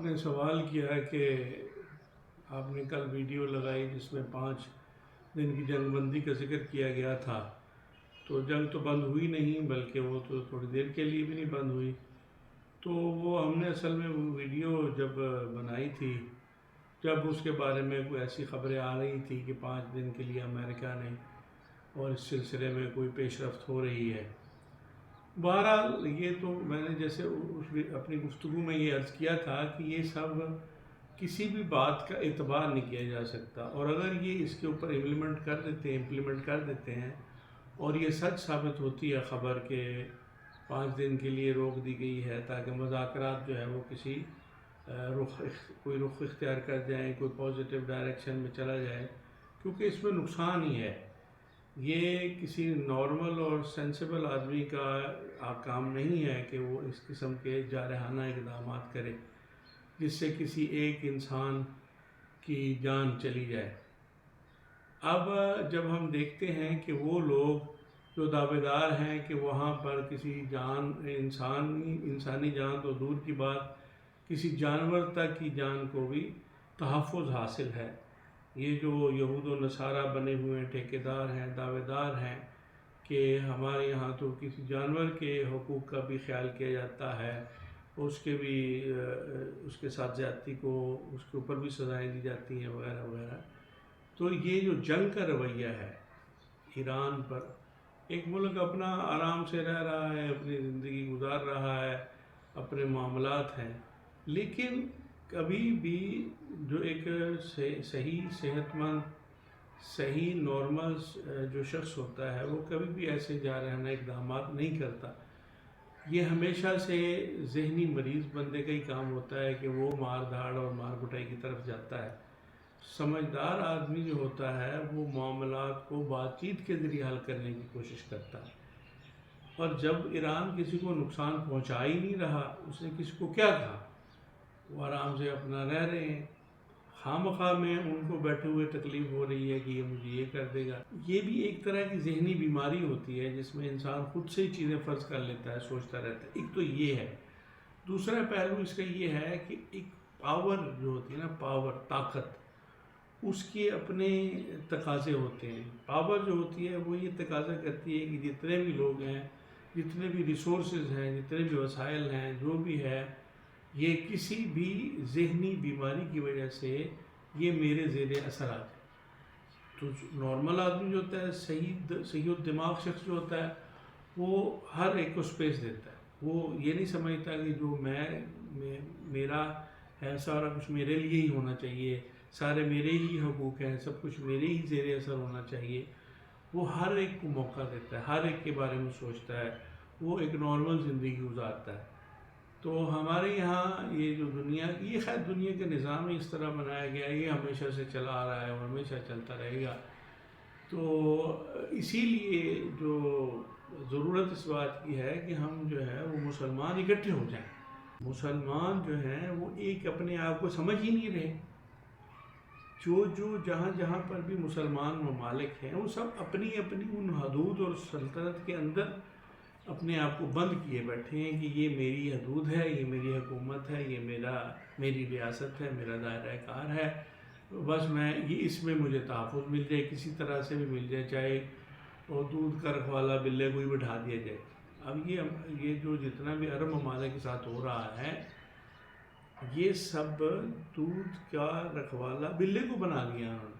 آپ نے سوال کیا ہے کہ آپ نے کل ویڈیو لگائی جس میں 5 دن کی جنگ بندی کا ذکر کیا گیا تھا، تو جنگ تو بند ہوئی نہیں، بلکہ وہ تو تھوڑی دیر کے لیے بھی نہیں بند ہوئی۔ تو وہ ہم نے اصل میں وہ ویڈیو جب بنائی تھی، جب اس کے بارے میں کوئی ایسی خبریں آ رہی تھی کہ 5 دن کے لیے امریکہ نے اور اس سلسلے میں کوئی پیش رفت ہو رہی ہے۔ بہرحال یہ تو میں نے جیسے اپنی گفتگو میں یہ عرض کیا تھا کہ یہ سب کسی بھی بات کا اعتبار نہیں کیا جا سکتا، اور اگر یہ اس کے اوپر امپلیمنٹ کر دیتے ہیں اور یہ سچ ثابت ہوتی ہے خبر کہ 5 دن کے لیے روک دی گئی ہے تاکہ مذاکرات جو ہے وہ کوئی رخ اختیار کر جائیں، کوئی پازیٹیو ڈائریکشن میں چلا جائے، کیونکہ اس میں نقصان ہی ہے۔ یہ کسی نارمل اور سینسیبل آدمی کا کام نہیں ہے کہ وہ اس قسم کے جارحانہ اقدامات کرے جس سے کسی ایک انسان کی جان چلی جائے۔ اب جب ہم دیکھتے ہیں کہ وہ لوگ جو دعوے دار ہیں کہ وہاں پر کسی انسانی جان تو دور کی بات، کسی جانور تک کی جان کو بھی تحفظ حاصل ہے، یہ جو یہود و نصارہ بنے ہوئے ٹھیکیدار ہیں، دعوے دار ہیں کہ ہمارے یہاں تو کسی جانور کے حقوق کا بھی خیال کیا جاتا ہے، اس کے ساتھ زیادتی کو اس کے اوپر بھی سزائیں دی جاتی ہیں وغیرہ وغیرہ۔ تو یہ جو جنگ کا رویہ ہے ایران پر، ایک ملک اپنا آرام سے رہ رہا ہے، اپنی زندگی گزار رہا ہے، اپنے معاملات ہیں، لیکن کبھی بھی جو ایک صحیح صحت مند صحیح نارمل جو شخص ہوتا ہے وہ کبھی بھی ایسے جارحانہ اقدامات نہیں کرتا۔ یہ ہمیشہ سے ذہنی مریض بندے کا ہی کام ہوتا ہے کہ وہ مار دھاڑ اور مار کٹائی کی طرف جاتا ہے۔ سمجھدار آدمی جو ہوتا ہے وہ معاملات کو بات چیت کے ذریعے حل کرنے کی کوشش کرتا ہے، اور جب ایران کسی کو نقصان پہنچا ہی نہیں رہا، اس نے کسی کو کیا کہا، وہ آرام سے اپنا رہ رہے ہیں، خواہ میں ان کو بیٹھے ہوئے تکلیف ہو رہی ہے کہ یہ مجھے یہ کر دے گا۔ یہ بھی ایک طرح کی ذہنی بیماری ہوتی ہے جس میں انسان خود سے ہی چیزیں فرض کر لیتا ہے، سوچتا رہتا ہے۔ ایک تو یہ ہے، دوسرا پہلو اس کا یہ ہے کہ ایک پاور جو ہوتی ہے نا، پاور طاقت، اس کے اپنے تقاضے ہوتے ہیں۔ پاور جو ہوتی ہے وہ یہ تقاضا کرتی ہے کہ جتنے بھی لوگ ہیں، جتنے بھی ریسورسز ہیں، جتنے بھی وسائل ہیں، جو بھی ہے، یہ کسی بھی ذہنی بیماری کی وجہ سے یہ میرے زیر اثر آ جائے۔ تو نارمل آدمی جو ہوتا ہے، صحیح الدماغ شخص جو ہوتا ہے، وہ ہر ایک کو سپیس دیتا ہے۔ وہ یہ نہیں سمجھتا کہ جو میرا ہے سارا کچھ میرے لیے ہی ہونا چاہیے، سارے میرے ہی حقوق ہیں، سب کچھ میرے ہی زیر اثر ہونا چاہیے۔ وہ ہر ایک کو موقع دیتا ہے، ہر ایک کے بارے میں سوچتا ہے، وہ ایک نارمل زندگی گزارتا ہے۔ تو ہمارے یہاں یہ جو یہ خیر دنیا کے نظام ہی اس طرح بنایا گیا ہے، یہ ہمیشہ سے چلا آ رہا ہے اور ہمیشہ چلتا رہے گا۔ تو اسی لیے جو ضرورت اس بات کی ہے کہ ہم جو ہے وہ مسلمان اکٹھے ہو جائیں۔ مسلمان جو ہیں وہ ایک اپنے آپ کو سمجھ ہی نہیں رہے۔ جو جہاں پر بھی مسلمان ممالک ہیں، وہ سب اپنی ان حدود اور سلطنت کے اندر اپنے آپ کو بند کیے بیٹھے ہیں کہ یہ میری حدود ہے، یہ میری حکومت ہے، یہ میری ریاست ہے، میرا دائرہ کار ہے، بس اس میں مجھے تحفظ مل جائے، کسی طرح سے بھی مل جائے، چاہے وہ دودھ کا رکھوالا بلے کو ہی بٹھا دیا جائے۔ اب یہ جو جتنا بھی عرب ممالک کے ساتھ ہو رہا ہے، یہ سب دودھ کا رکھوالا بلے کو بنا لیا انہوں نے۔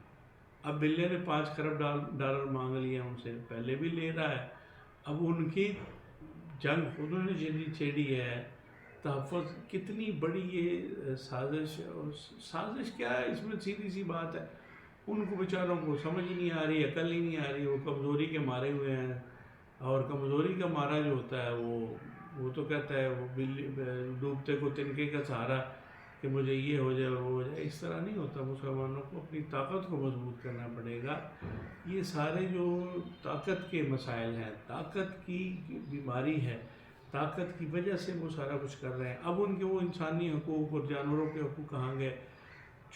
اب بلے نے 5 خرب ڈالر مانگ لیا ان سے، پہلے بھی لے رہا ہے، اب ان کی جنگ خود انہوں نے چھیڑی ہے۔ تحفظ کتنی بڑی یہ سازش کیا ہے، اس میں سیدھی سی بات ہے، ان کو بیچاروں کو سمجھ ہی نہیں آ رہی، عقل ہی نہیں آ رہی، وہ کمزوری کے مارے ہوئے ہیں، اور کمزوری کا مارا جو ہوتا ہے وہ تو کہتا ہے وہ ڈوبتے کو تنکے کا سہارا کہ مجھے یہ ہو جائے وہ ہو جائے۔ اس طرح نہیں ہوتا، مسلمانوں کو اپنی طاقت کو مضبوط کرنا پڑے گا۔ یہ سارے جو طاقت کے مسائل ہیں، طاقت کی بیماری ہے، طاقت کی وجہ سے وہ سارا کچھ کر رہے ہیں۔ اب ان کے وہ انسانی حقوق اور جانوروں کے حقوق کہاں گئے؟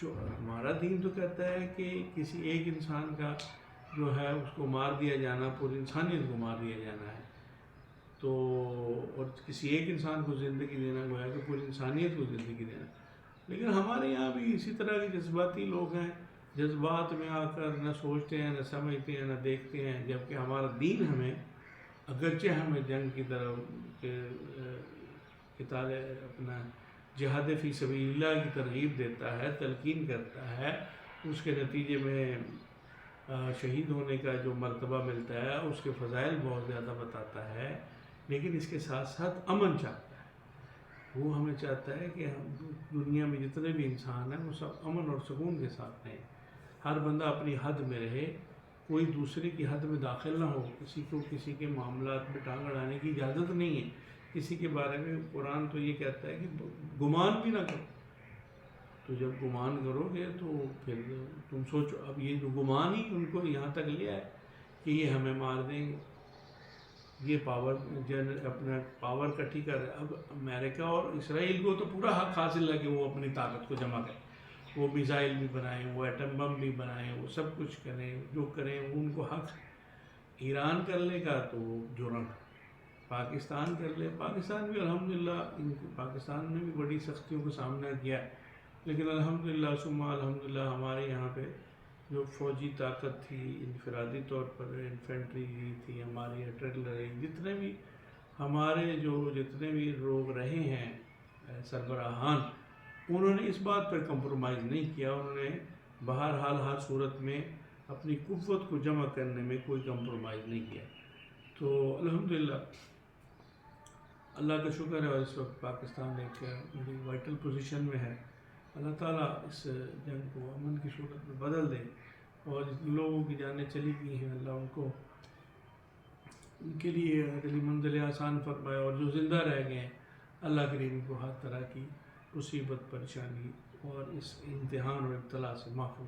جو ہمارا دین تو کہتا ہے کہ کسی ایک انسان کا جو ہے اس کو مار دیا جانا، پوری انسانیت کو مار دیا جانا ہے، اور کسی ایک انسان کو زندگی دینا گویا کہ پوری انسانیت کو زندگی دینا۔ لیکن ہمارے یہاں بھی اسی طرح کے جذباتی لوگ ہیں، جذبات میں آ کر نہ سوچتے ہیں، نہ سمجھتے ہیں، نہ دیکھتے ہیں، جبکہ ہمارا دین ہمیں اگرچہ ہمیں جنگ کی طرف اپنا جہاد فی سبیل اللہ کی ترغیب دیتا ہے، تلقین کرتا ہے، اس کے نتیجے میں شہید ہونے کا جو مرتبہ ملتا ہے اس کے فضائل بہت زیادہ بتاتا ہے، لیکن اس کے ساتھ ساتھ امن چاہتا ہے۔ وہ ہمیں چاہتا ہے کہ ہم دنیا میں جتنے بھی انسان ہیں وہ سب امن اور سکون کے ساتھ رہیں، ہر بندہ اپنی حد میں رہے، کوئی دوسرے کی حد میں داخل نہ ہو، کسی کو کسی کے معاملات میں ٹانگ اڑانے کی اجازت نہیں ہے، کسی کے بارے میں قرآن تو یہ کہتا ہے کہ گمان بھی نہ کرو۔ تو جب گمان کرو گے تو پھر تم سوچو، اب یہ جو گمان ہی ان کو یہاں تک لیا ہے کہ یہ ہمیں مار دیں گے، یہ اپنا پاور کٹھی کر رہے۔ اب امریکہ اور اسرائیل کو تو پورا حق حاصل ہے کہ وہ اپنی طاقت کو جمع کریں، وہ میزائل بھی بنائیں، وہ ایٹم بم بھی بنائیں، وہ سب کچھ کریں، جو کریں وہ ان کو حق ہے۔ ایران کر لے گا تو وہ جرم ہے، پاکستان کر لے، پاکستان بھی الحمدللہ پاکستان نے بھی بڑی سختیوں کا سامنا کیا ہے، لیکن الحمدللہ ثم الحمدللہ ہمارے یہاں پہ جو فوجی طاقت تھی، انفرادی طور پر انفینٹری تھی، ہماری آرٹلری، جتنے بھی ہمارے جتنے بھی لوگ رہے ہیں سربراہان، انہوں نے اس بات پر کمپرومائز نہیں کیا، انہوں نے بہرحال ہر صورت میں اپنی قوت کو جمع کرنے میں کوئی کمپرومائز نہیں کیا۔ تو الحمدللہ اللہ کا شکر ہے، اور اس وقت پاکستان ایک بڑی وائٹل پوزیشن میں ہے۔ اللہ تعالیٰ اس جنگ کو امن کی صورت میں بدل دے، اور جن لوگوں کی جانیں چلی گئی ہیں اللہ ان کے لیے اگلی منزل آسان فرمائے، اور جو زندہ رہ گئے ہیں اللہ کریم ان کو ہر طرح کی مصیبت، پریشانی اور اس امتحان اور ابتلا سے محفوظ